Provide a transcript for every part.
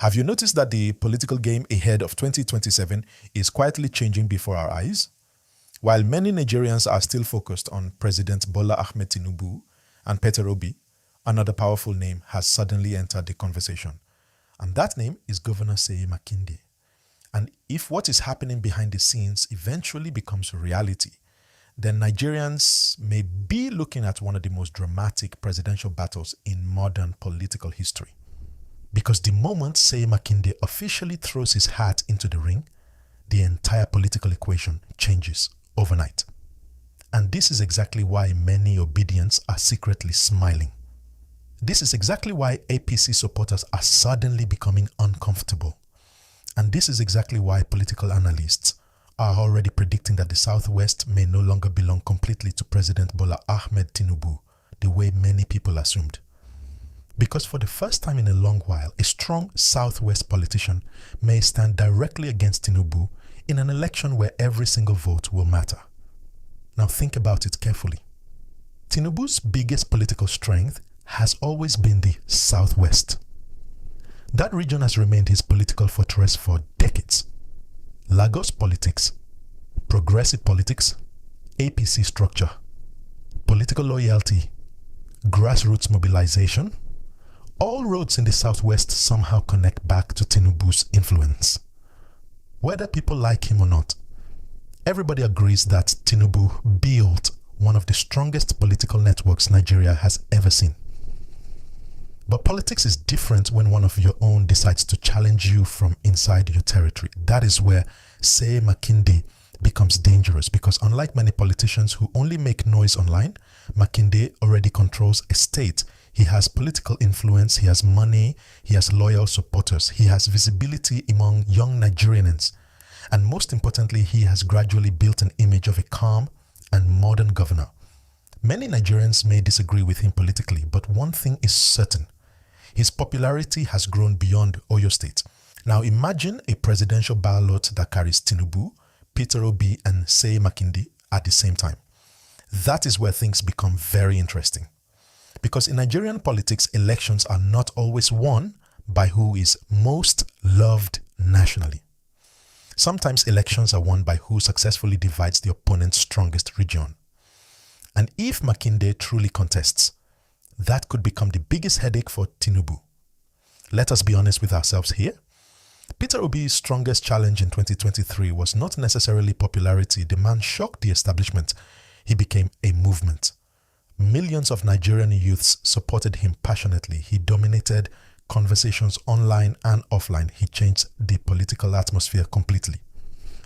Have you noticed that the political game ahead of 2027 is quietly changing before our eyes? While many Nigerians are still focused on President Bola Ahmed Tinubu and Peter Obi, another powerful name has suddenly entered the conversation. And that name is Governor Seyi Makinde. And if what is happening behind the scenes eventually becomes a reality, then Nigerians may be looking at one of the most dramatic presidential battles in modern political history. Because the moment Seyi Makinde officially throws his hat into the ring, the entire political equation changes overnight. And this is exactly why many Obedients are secretly smiling. This is exactly why APC supporters are suddenly becoming uncomfortable. And this is exactly why political analysts are already predicting that the Southwest may no longer belong completely to President Bola Ahmed Tinubu, the way many people assumed. Because for the first time in a long while, a strong Southwest politician may stand directly against Tinubu in an election where every single vote will matter. Now think about it carefully. Tinubu's biggest political strength has always been the Southwest. That region has remained his political fortress for decades. Lagos politics, progressive politics, APC structure, political loyalty, grassroots mobilization, all roads in the Southwest somehow connect back to Tinubu's influence. Whether people like him or not, everybody agrees that Tinubu built one of the strongest political networks Nigeria has ever seen. But politics is different when one of your own decides to challenge you from inside your territory. That is where Seyi Makinde becomes dangerous, because unlike many politicians who only make noise online, Makinde already controls a state. He has political influence, he has money, he has loyal supporters, he has visibility among young Nigerians, and most importantly, he has gradually built an image of a calm and modern governor. Many Nigerians may disagree with him politically, but one thing is certain. His popularity has grown beyond Oyo State. Now imagine a presidential ballot that carries Tinubu, Peter Obi, and Seyi Makinde at the same time. That is where things become very interesting. Because in Nigerian politics, elections are not always won by who is most loved nationally. Sometimes elections are won by who successfully divides the opponent's strongest region. And if Makinde truly contests, that could become the biggest headache for Tinubu. Let us be honest with ourselves here. Peter Obi's strongest challenge in 2023 was not necessarily popularity. The man shocked the establishment. He became a movement. Millions of Nigerian youths supported him passionately. He dominated conversations online and offline. He changed the political atmosphere completely.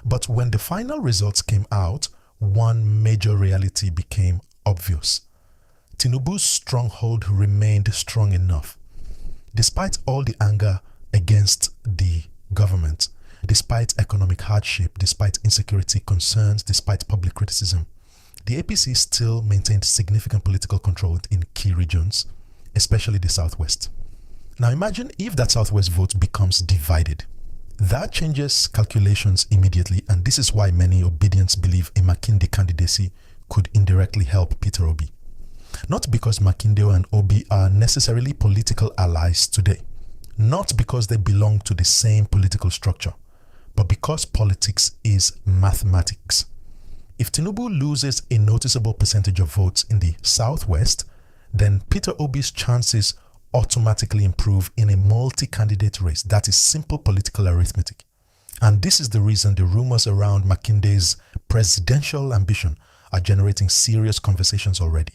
But when the final results came out, one major reality became obvious. Tinubu's stronghold remained strong enough. Despite all the anger against the government, despite economic hardship, despite insecurity concerns, despite public criticism, the APC still maintained significant political control in key regions, especially the Southwest. Now imagine if that Southwest vote becomes divided. That changes calculations immediately, and this is why many Obedients believe a Makinde candidacy could indirectly help Peter Obi. Not because Makinde and Obi are necessarily political allies today, not because they belong to the same political structure, but because politics is mathematics. If Tinubu loses a noticeable percentage of votes in the Southwest, then Peter Obi's chances automatically improve in a multi-candidate race. That is simple political arithmetic. And this is the reason the rumors around Makinde's presidential ambition are generating serious conversations already.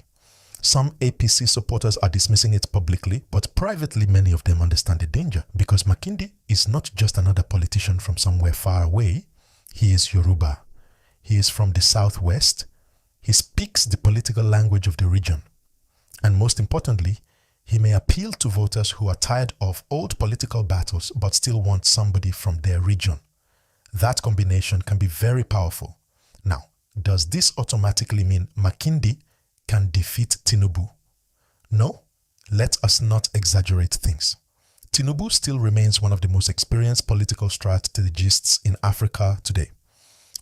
Some APC supporters are dismissing it publicly, but privately many of them understand the danger, because Makinde is not just another politician from somewhere far away. He is Yoruba. He is from the Southwest. He speaks the political language of the region. And most importantly, he may appeal to voters who are tired of old political battles but still want somebody from their region. That combination can be very powerful. Now, does this automatically mean Makinde can defeat Tinubu? No, let us not exaggerate things. Tinubu still remains one of the most experienced political strategists in Africa today.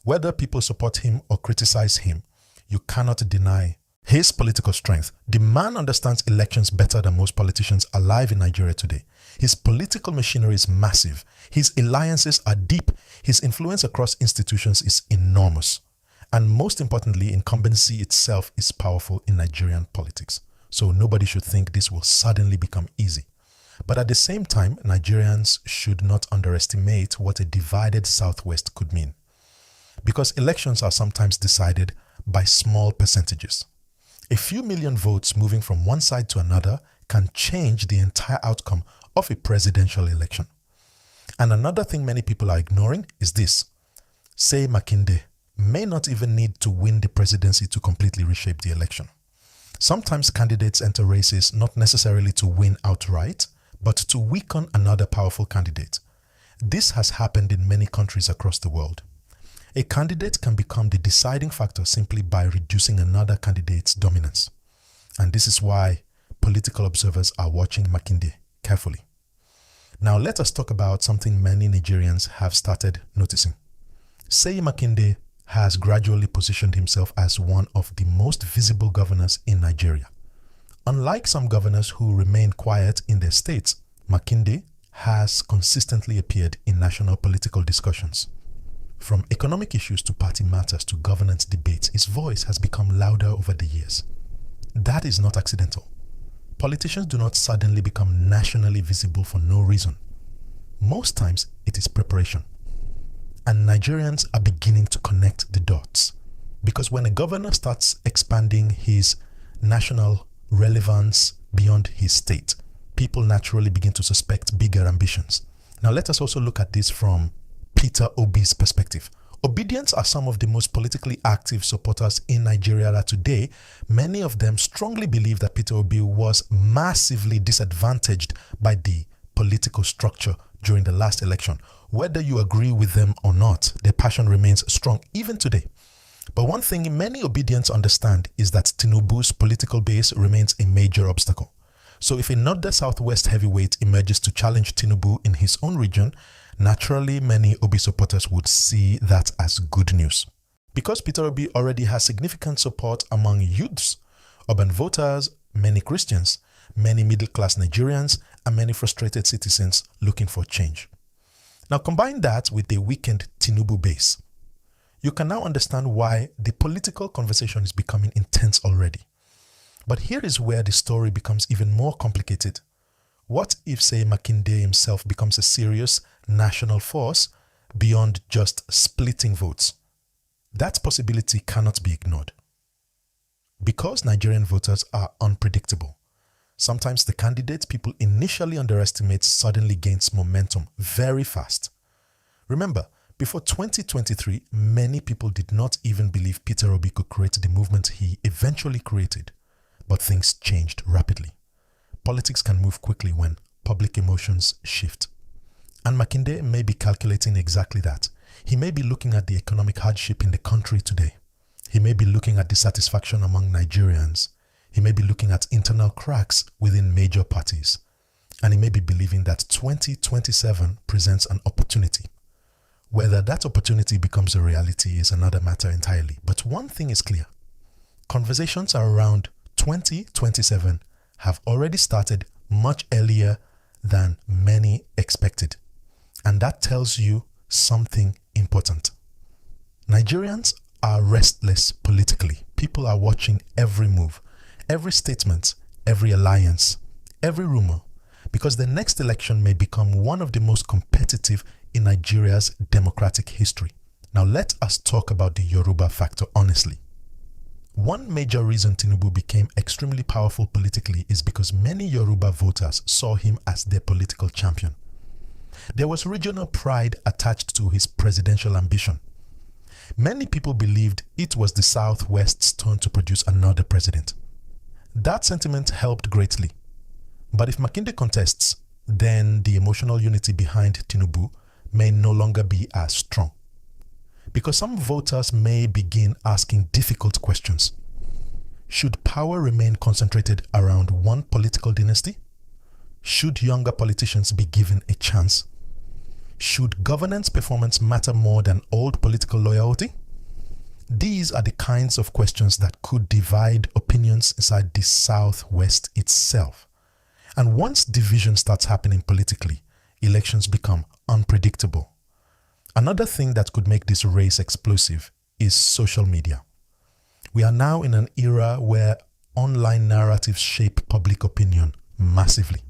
Whether people support him or criticize him, you cannot deny His political strength. The man understands elections better than most politicians alive in Nigeria today. His political machinery is massive. His alliances are deep. His influence across institutions is enormous. And most importantly, incumbency itself is powerful in Nigerian politics. So nobody should think this will suddenly become easy. But at the same time, Nigerians should not underestimate what a divided Southwest could mean. Because elections are sometimes decided by small percentages. A few million votes moving from one side to another can change the entire outcome of a presidential election. And another thing many people are ignoring is this. Seyi Makinde may not even need to win the presidency to completely reshape the election. Sometimes candidates enter races not necessarily to win outright, but to weaken another powerful candidate. This has happened in many countries across the world. A candidate can become the deciding factor simply by reducing another candidate's dominance. And this is why political observers are watching Makinde carefully. Now let us talk about something many Nigerians have started noticing. Seyi Makinde has gradually positioned himself as one of the most visible governors in Nigeria. Unlike some governors who remain quiet in their states, Makinde has consistently appeared in national political discussions. From economic issues to party matters to governance debates, his voice has become louder over the years. That is not accidental. Politicians do not suddenly become nationally visible for no reason. Most times, it is preparation. And Nigerians are beginning to connect the dots. Because when a governor starts expanding his national relevance beyond his state, people naturally begin to suspect bigger ambitions. Now let us also look at this from Peter Obi's perspective. Obedience are some of the most politically active supporters in Nigeria today. Many of them strongly believe that Peter Obi was massively disadvantaged by the political structure during the last election. Whether you agree with them or not, their passion remains strong even today. But one thing many Obidients understand is that Tinubu's political base remains a major obstacle. So if another Southwest heavyweight emerges to challenge Tinubu in his own region, naturally many Obi supporters would see that as good news. Because Peter Obi already has significant support among youths, urban voters, many Christians, many middle-class Nigerians, and many frustrated citizens looking for change. Now combine that with a weakened Tinubu base. You can now understand why the political conversation is becoming intense already. But here is where the story becomes even more complicated. What if, Seyi Makinde himself becomes a serious national force beyond just splitting votes? That possibility cannot be ignored. Because Nigerian voters are unpredictable, sometimes the candidate people initially underestimate suddenly gains momentum very fast. Remember, before 2023, many people did not even believe Peter Obi could create the movement he eventually created. But things changed rapidly. Politics can move quickly when public emotions shift. And Makinde may be calculating exactly that. He may be looking at the economic hardship in the country today. He may be looking at dissatisfaction among Nigerians. He may be looking at internal cracks within major parties. And he may be believing that 2027 presents an opportunity. Whether that opportunity becomes a reality is another matter entirely. But one thing is clear. Conversations around 2027 have already started much earlier than many expected. And that tells you something important. Nigerians are restless politically. People are watching every move, every statement, every alliance, every rumor, because the next election may become one of the most competitive in Nigeria's democratic history. Now let us talk about the Yoruba factor honestly. One major reason Tinubu became extremely powerful politically is because many Yoruba voters saw him as their political champion. There was regional pride attached to his presidential ambition. Many people believed it was the Southwest's turn to produce another president. That sentiment helped greatly. But if Makinde contests, then the emotional unity behind Tinubu may no longer be as strong. Because some voters may begin asking difficult questions. Should power remain concentrated around one political dynasty? Should younger politicians be given a chance? Should governance performance matter more than old political loyalty? These are the kinds of questions that could divide opinions inside the Southwest itself. And once division starts happening politically, elections become unpredictable. Another thing that could make this race explosive is social media. We are now in an era where online narratives shape public opinion massively.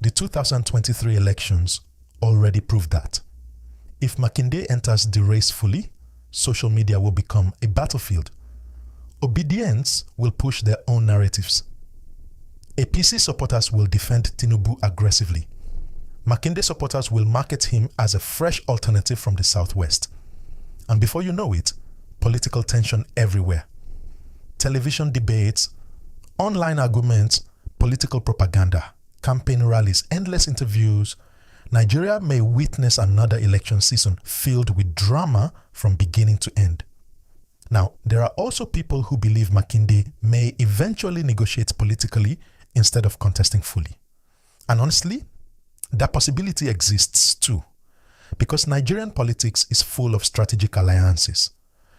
The 2023 elections already proved that. If Makinde enters the race fully, social media will become a battlefield. Obedience will push their own narratives. APC supporters will defend Tinubu aggressively. Makinde supporters will market him as a fresh alternative from the Southwest. And before you know it, political tension everywhere. Television debates, online arguments, political propaganda, campaign rallies, endless interviews. Nigeria may witness another election season filled with drama from beginning to end. Now, there are also people who believe Makinde may eventually negotiate politically instead of contesting fully. And honestly, that possibility exists too, because Nigerian politics is full of strategic alliances.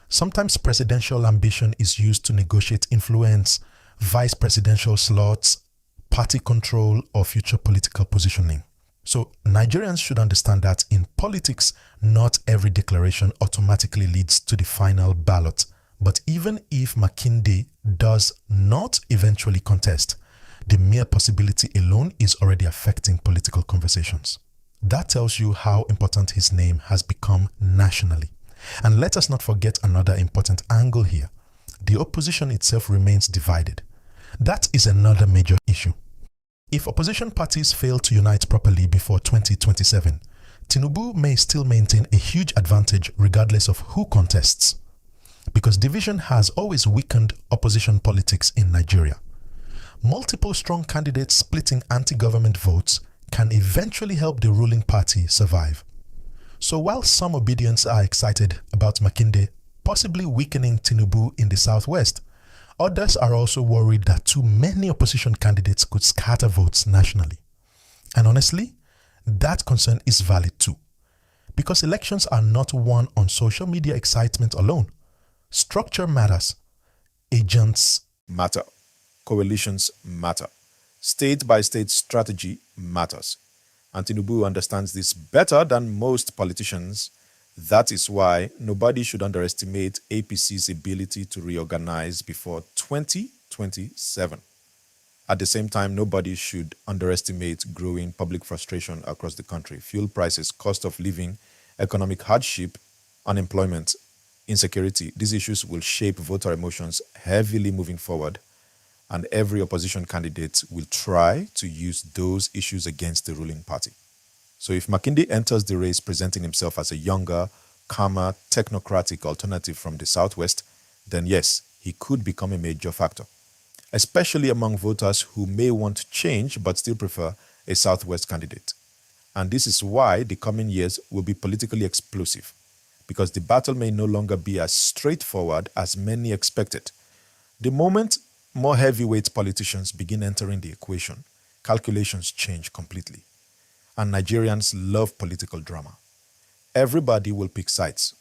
Sometimes presidential ambition is used to negotiate influence, vice presidential slots, party control, or future political positioning. So Nigerians should understand that in politics, not every declaration automatically leads to the final ballot. But even if Makinde does not eventually contest, the mere possibility alone is already affecting political conversations. That tells you how important his name has become nationally. And let us not forget another important angle here. The opposition itself remains divided. That is another major issue. If opposition parties fail to unite properly before 2027, Tinubu may still maintain a huge advantage regardless of who contests, because division has always weakened opposition politics in Nigeria. Multiple strong candidates splitting anti-government votes can eventually help the ruling party survive. So while some Obedients are excited about Makinde possibly weakening Tinubu in the Southwest, others are also worried that too many opposition candidates could scatter votes nationally. And honestly, that concern is valid too, because elections are not won on social media excitement alone. Structure matters. Agents matter. Coalitions matter. State-by-state strategy matters. And Tinubu understands this better than most politicians. That is why nobody should underestimate APC's ability to reorganize before 2027. At the same time, nobody should underestimate growing public frustration across the country. Fuel prices, cost of living, economic hardship, unemployment, insecurity. These issues will shape voter emotions heavily moving forward, and every opposition candidate will try to use those issues against the ruling party. So if Makinde enters the race presenting himself as a younger, calmer, technocratic alternative from the Southwest, then yes, he could become a major factor, especially among voters who may want change but still prefer a Southwest candidate. And this is why the coming years will be politically explosive, because the battle may no longer be as straightforward as many expected. The moment more heavyweight politicians begin entering the equation, calculations change completely. And Nigerians love political drama. Everybody will pick sides.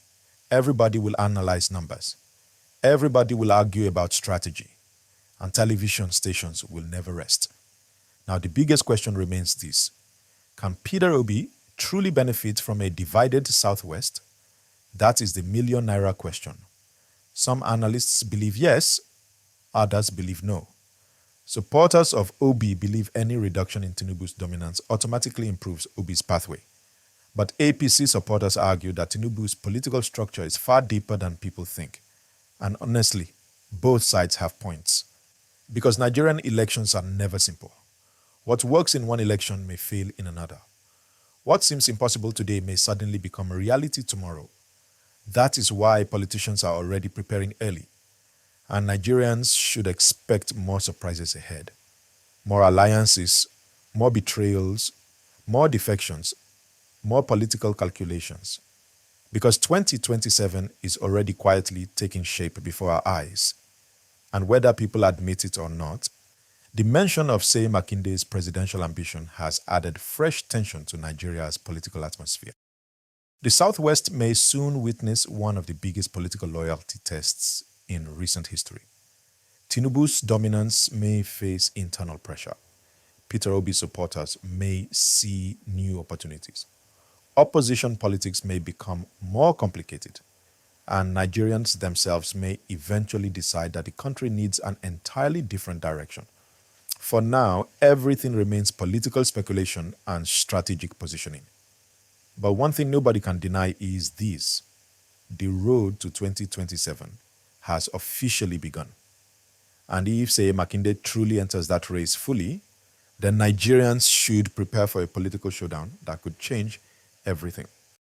Everybody will analyze numbers. Everybody will argue about strategy. And television stations will never rest. Now, the biggest question remains this: can Peter Obi truly benefit from a divided Southwest? That is the million naira question. Some analysts believe yes, others believe no. Supporters of Obi believe any reduction in Tinubu's dominance automatically improves Obi's pathway. But APC supporters argue that Tinubu's political structure is far deeper than people think. And honestly, both sides have points. Because Nigerian elections are never simple. What works in one election may fail in another. What seems impossible today may suddenly become a reality tomorrow. That is why politicians are already preparing early. And Nigerians should expect more surprises ahead. More alliances, more betrayals, more defections, more political calculations. Because 2027 is already quietly taking shape before our eyes. And whether people admit it or not, the mention of Seyi Makinde's presidential ambition has added fresh tension to Nigeria's political atmosphere. The Southwest may soon witness one of the biggest political loyalty tests in recent history. Tinubu's dominance may face internal pressure. Peter Obi's supporters may see new opportunities. Opposition politics may become more complicated, and Nigerians themselves may eventually decide that the country needs an entirely different direction. For now, everything remains political speculation and strategic positioning. But one thing nobody can deny is this: the road to 2027 has officially begun. And if, say, Makinde truly enters that race fully, then Nigerians should prepare for a political showdown that could change everything.